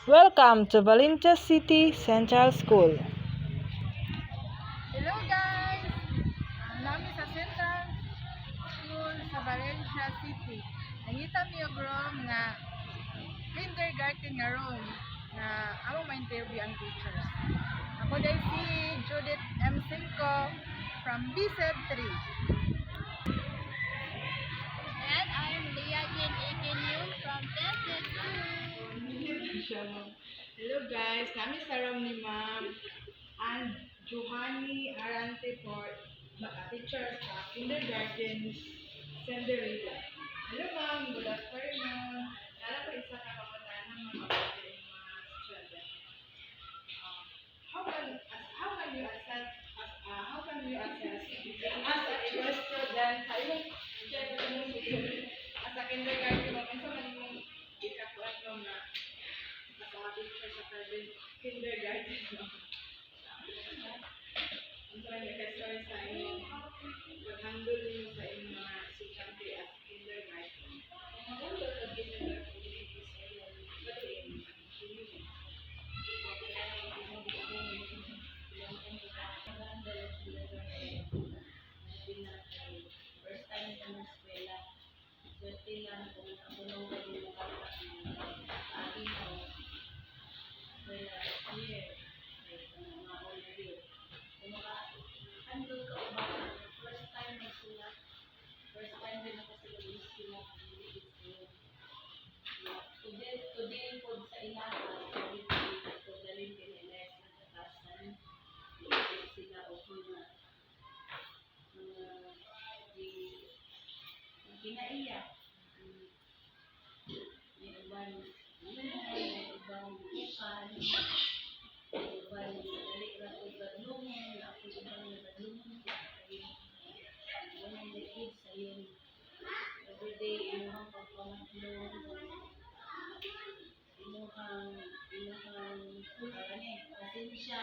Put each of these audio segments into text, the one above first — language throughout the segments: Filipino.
Welcome to Valencia City Central School. Hello guys! Nami sa Central School sa Valencia City. Nangita mi og room nga kindergarten nga room na among ma-interview ang teachers. Ako dahil si Judith M. Cinco from BSED 3. And I'm Leah Jane Ekenyu from Tested 2. Hello guys! Nami sa room ni Ma'am and Johanny Arante for teacher sa kindergarten Senderilla. Hello ma'am, good afternoon. Nala ko isa ka kabataan ng mga kapatid mga student. How can you assess as a student sa imong as a kindergarten mo unsa man imong ikakuan mo na as a teacher sa kindergarten mo? Unsa man ka-story sa imong pag-handle niyo sa imong mga estudyante as kindergarten? Mag-handle ka kindergarten sa imong First time ko ng eskwela. Swerte lang kung ako nung kayo lagi ko. Eskwela year. Mga honor year. Kung maka-handle ka o baka first time nagsulat. First time din ako sa nag-sulat. Today po sa ilahan. Ito galing kiniles na katasan. Sila o mga kinaiyak. May ibang ikan, may ibang dali na ko gadlungan, ako ibang nagadlungan ko. Wala yung likid sa yun. Everyday, inuhang pagpamadlong. Inuhang, pasensya.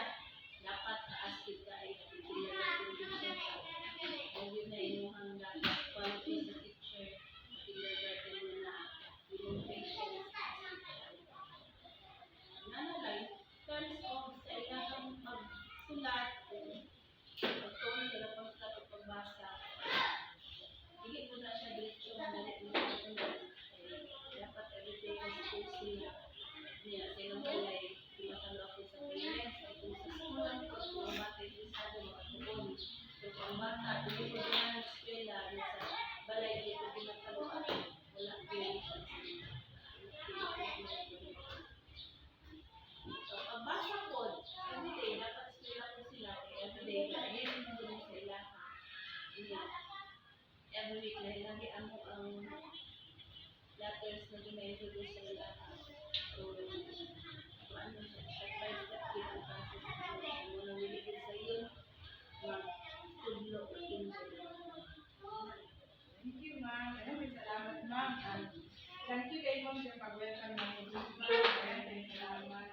Dapat kaastig ka ay kindergarten. Huwag na inuhang dapat quality sa teacher. Kindergarten mo na yung patience. Nanalay, terms of sa ilang magsulat, pagtuon sila pagsulat o pagbasa, hindi mo na siya diretso na dapat everyday kasi sila niya sa ilang kulay, pinatalo ako sa piles, sa school, mga bata yung isado, mga tuon. So, ang bata, hindi ko na eskwela, sa balay, hindi ko pinatalo ako, wala creation. So, pagbasa ko, everyday, dapat eskwela ko sila, everyday, ayun mo din sa ilahan. Every week, lagi ang letters na gina-introduce sa ilahan. So, ano siya, step by step, yung process mo nang wiligid sa iyo, mag-tudlo o injury. Thank you ma'am. Salamat ma'am. Thank you kay ma'am sa pag-welcome namin. Salamat.